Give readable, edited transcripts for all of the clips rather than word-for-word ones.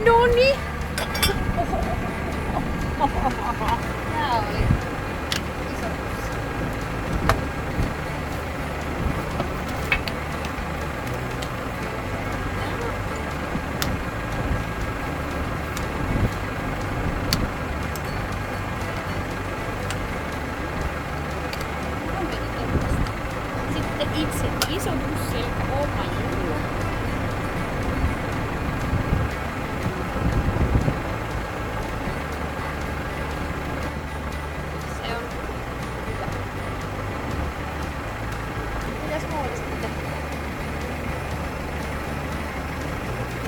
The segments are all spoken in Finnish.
Noni! Tää oli iso pussi. Sitten itse iso pussi, eli oma juhla. Se on hyvä. Mitäs muuta sitten?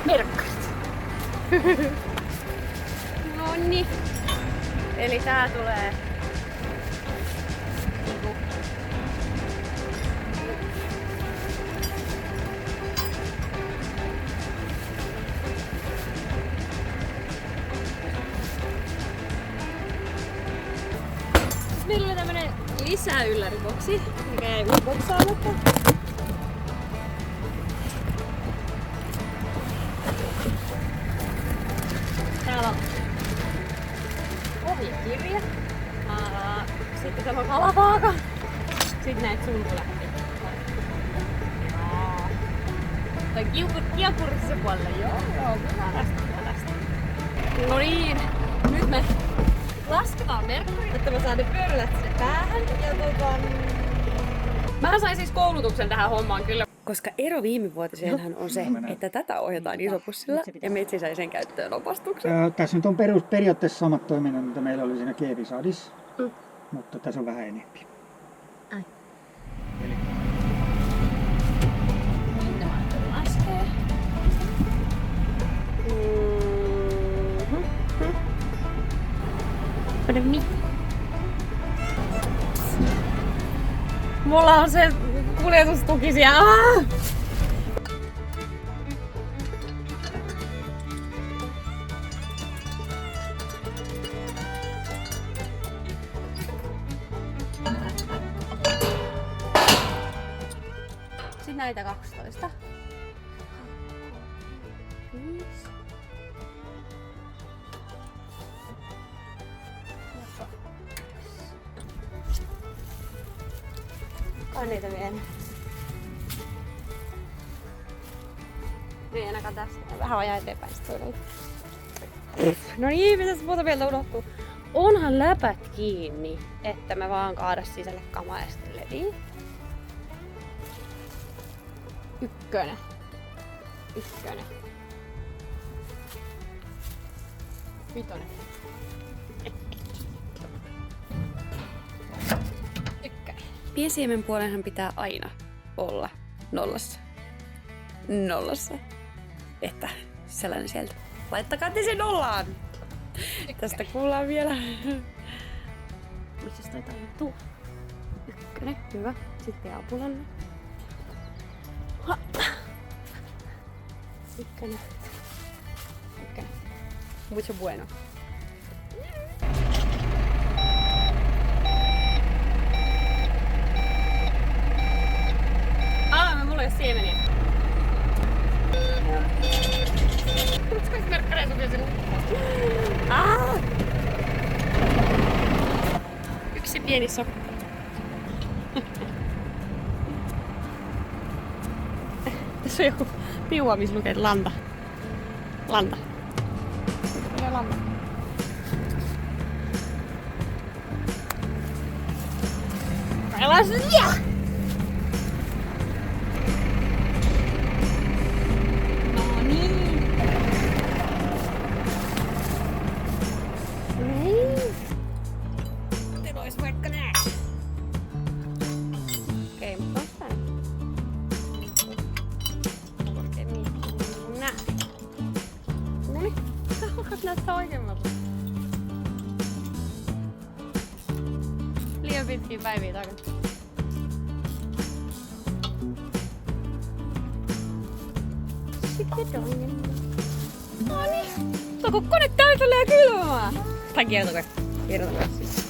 Merkkarit. Nonni. Eli tää tulee meillä oli tämmönen lisäylläriboksi, mikä ei boksaamatta. Täällä on ohjekirja, sitten tämä kalavaaka, sitten näitä sulkulähtiä. Tai kiepurissa puolella, joo, kyllä tästä. No niin, nyt me lasketaan merkkarit, että mä saan ne pyörälät sinne päähän. Ja mä sain siis koulutuksen tähän hommaan kyllä. Koska ero viimevuotiseenhan on se, että tätä ohjataan isopussilla ja Metsi sai sen käyttöön opastuksen. Tässä nyt on periaatteessa samat toiminnot, mitä meillä oli siinä G-Visadissa, mutta tässä on vähän enemmän. Ai. Nyt mä laskee. Mulla on se kuljetustuki siellä. Sitten näitä 12. 5. On niitä vielä. Niin ainakaan tästä. Vähän vajaa eteenpäin sit toinen. No niin, mitäs muuta vielä unohtuu? Onhan läpät kiinni, että mä vaan kaada sisälle kamaa ja sitten levii. 1. 5. 1. Piensiemen puolenhan pitää aina olla nollassa. Että sellainen sieltä. Laittakaa te sen nollaan! Tästä kuullaan vielä. Missäs taitaa olla tuo? 1. Hyvä. Sitten apulanne. 1. Mucho bueno. Mulla ei ole siemeniä. Oletko kaikki merkkareita vielä sen? Yksi pieni sokka. Tässä on joku piua, missä lukee lanta. Lanta. Mikä lanta? Kaillaan sen jää! Näyttää oikeammalta. Liian pitkiä päiviä takana. Sitten toinen. Noniin. Onko kone täytellä kylmää? Tai kiertokoe. Kiertokoe siis.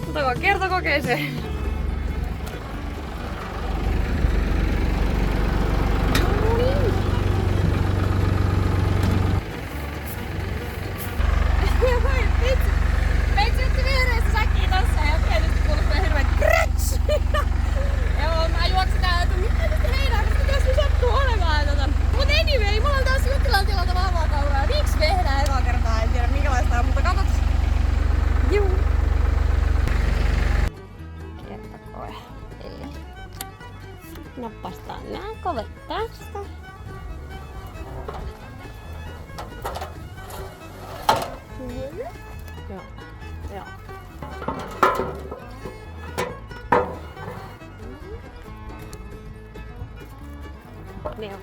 Otakaa kiertokokeeseen.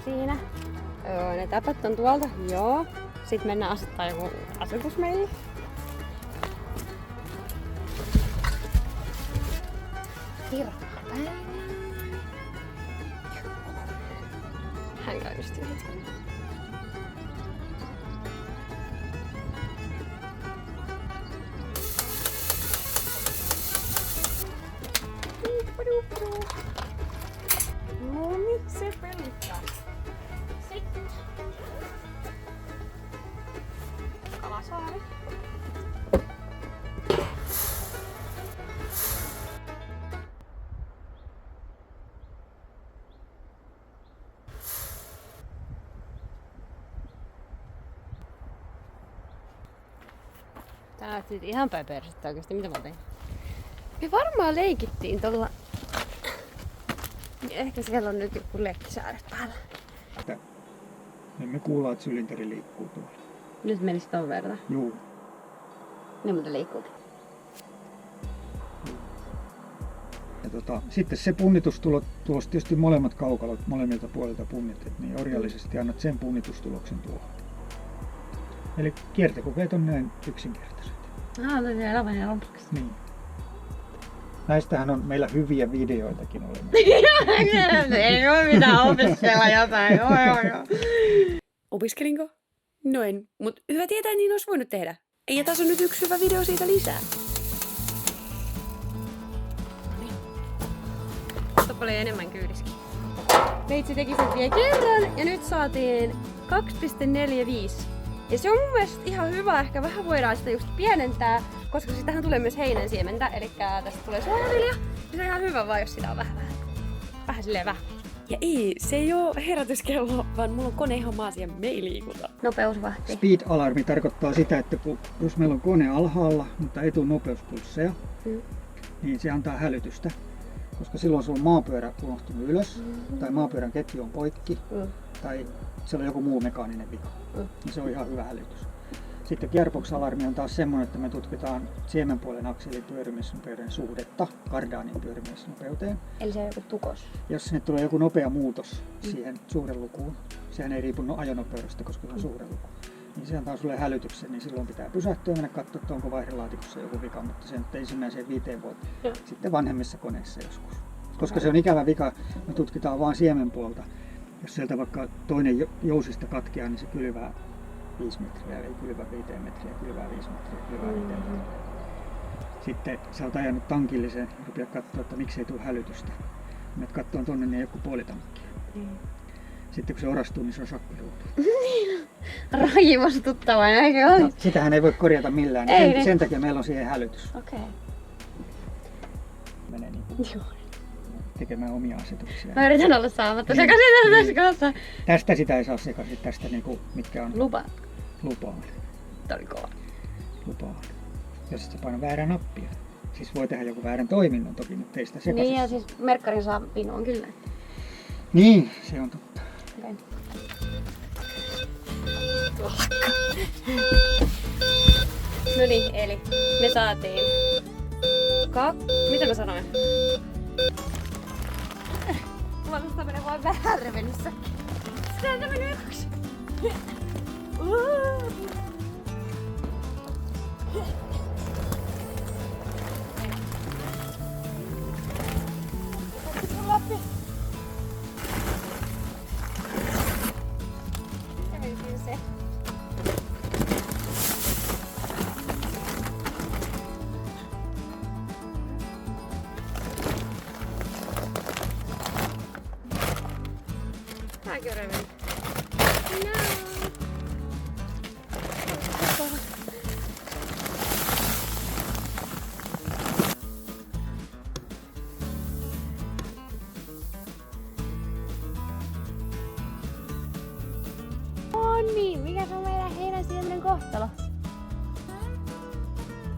Siinä. Ne täpät on tuolta. Joo. Sitten mennään asettaa joku asetus meille. Kirkkaa päivä. Hän käynnistyy hetken. No niin, se pelittää. Sitten Kalasaari. Tää näytti ihan päivääristä oikeesti. Mitä mä tein? Me varmaan leikittiin tuolla. Ehkä siellä on nyt joku leikkisäädös päällä. Me kuullaan, että sylinteri liikkuu tuolla. Nyt menisi ton verran. Juu. Ne muuten liikkuukin. Ja sitten se punnitustulos, tietysti molemmat kaukalot molemmilta puolilta punnitet, niin orjallisesti annat sen punnitustuloksen tuohon. Eli kiertokokeet on näin yksinkertaiset. Tosiaan elämän lopuksi. Niin. Näistähän on meillä hyviä videoitakin olemassa. Ei ole mitään opiskella jotain. Opiskelinko? No en, mut hyvä tietää, niin olisi voinut tehdä. Ja tässä on nyt yksi hyvä video siitä lisää. Tästä paljon enemmän kyydiskin. Veitsi teki sen vielä kerran ja nyt saatiin 2,45. Ja se on mun mielestä ihan hyvä, ehkä vähän voidaan sitä just pienentää, koska siis tähän tulee myös heinänsiementä, eli tästä tulee suolavilja. Se on ihan hyvä vaan, jos sitä on vähän silleen vähän. Ja ei, se ei oo herätyskello, vaan mulla on kone ihan maassa ja me ei liikuta. Nopeusvahti. Speed-alarmi tarkoittaa sitä, että jos meillä on kone alhaalla, mutta ei tule nopeuspulsseja, niin se antaa hälytystä. Koska silloin sulla on maapyörä unohtunut ylös, tai maapyörän ketju on poikki, tai siellä on joku muu mekaaninen vika. Niin se on ihan hyvä hälytys. Sitten gearbox-alarmi on taas semmoinen, että me tutkitaan siemenpuolen akselin pyörimisnopeuden suhdetta kardaanin pyörimisnopeuteen. Eli se on joku tukos. Jos sinne tulee joku nopea muutos siihen suurelukuun, sehän ei riipu ajonopeudesta, koska se on suureluku, niin se antaa sulle hälytyksen, niin silloin pitää pysähtyä ja mennä katsoa, että onko vaihdelaatikossa joku vika, mutta se nyt ensimmäiseen 5 vuoteen. Sitten vanhemmissa koneissa joskus. Koska se on ikävä vika, me tutkitaan vain siemenpuolta. Jos sieltä vaikka toinen jousista katkeaa, niin se kylvää 5 metriä, ei kylvää 5 metriä, kylvää 5 metriä, kylvää 5 metriä. Sitten sä oot ajanut tankillisen ja rupeat katsoa, että miksei tule hälytystä. Menet katsoa tonne, niin joku puoli tankkia. Sitten kun se orastuu, niin se on shokkiruutu. Raivostuttava, eikö ole? No, sitähän ei voi korjata millään, Ei, sen takia meillä on siihen hälytys. Okei. Menee niin kuin tekemään omia asetuksia. Mä yritän olla saamatta sekaisin tässä kanssa. Tästä sitä ei saa sekaisin, tästä niinku, mitkä on Lupa. lupaan. Tää oli kova. Lupaan. Jos et sä paina väärää nappia. Siis voi tehdä joku väärän toiminnon toki, mutta ei sitä sekaisin. Niin ja siis merkkarin saa pinoon kyllä. Niin, se on totta. Okay. No niin, eli me saatiin mitä mä sanoin? Mulla on menee vaan vähän revenissä. Sitä menee yksi. Se. Mäkin olen mennyt. Niin, mikä se on meidän heinäsiemenen kohtalo?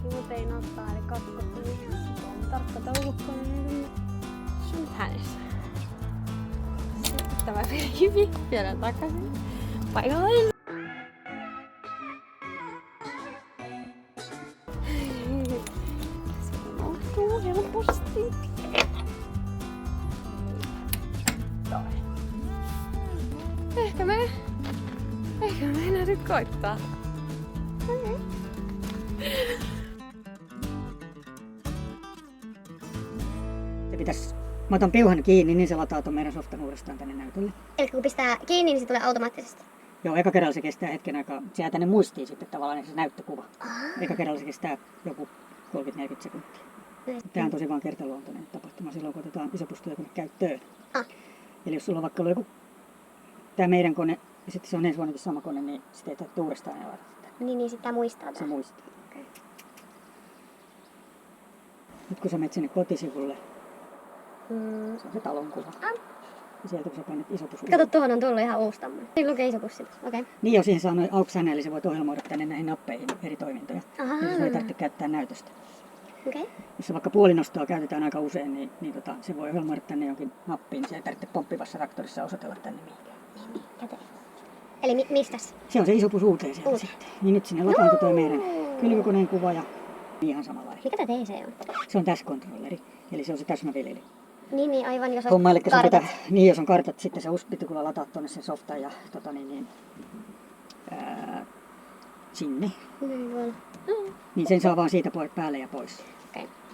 Mut ei ottaa, eli katso, on tarkka taulukko, niin se on nyt hänessä. Sitten tämä kivi viedään takaisin paikalleen. Siellä unohtuu helposti. Kyllä meinaa nyt koittaa. Se pitäisi... Mä otan piuhan kiinni, niin se lataa ton meidän softan uudestaan tänne näytölle. Eli kun pistää kiinni, niin se tulee automaattisesti. Joo, eka kerralla se kestää hetken aikaa. Se jää tänne muistiin sitten tavallaan se näyttökuva. Eka kerralla se kestää joku 30-40 sekuntia. Tämä on tosi vaan kertaluontoinen tapahtuma silloin, kun otetaan isopustyökone käyttöön. Eli jos sulla on vaikka ollut joku tämä meidän kone, ja sitten se on ensi vuonnakin sama kone, niin sitten ei tarvitse uudestaan avata sitä. Niin sitten muistaa. Se muistaa. Okay. Nyt kun sä menet sinne kotisivulle, se on se talon kuva. Ja sieltä kun sä painat isopus. Kato, tuohon on tullut ihan uusi tämmöinen. Siinä lukee isopussi. Okei. Niin jo, siihen saa noin AUX-säännöillä, eli sä voit ohjelmoida tänne näihin nappeihin eri toimintoja. Eli sun ei tarvitse käyttää näytöstä. Okei. Jos vaikka puolinostoa käytetään aika usein, niin se voi ohjelmoida tänne jonkin nappiin, niin se ei tarvitse pomppivassa traktorissa osoitella tänne mihinkään. Niin, käteen. Eli mistäs? Se on se isopus uuteen sieltä sitten. Niin nyt sinne lataantui tuo meidän kylvökoneen kuva ja ihan samanlainen. Mikä tämä TC on? Se on täskontrolleri, eli se on se täsmäviljely. Niin, aivan, jos Homma, on eli kartat. Niin, jos on kartat, sitten se pitää kyllä lataa tuonne sen softan ja sinne. Niin, Niin sen saa vaan siitä päälle ja pois.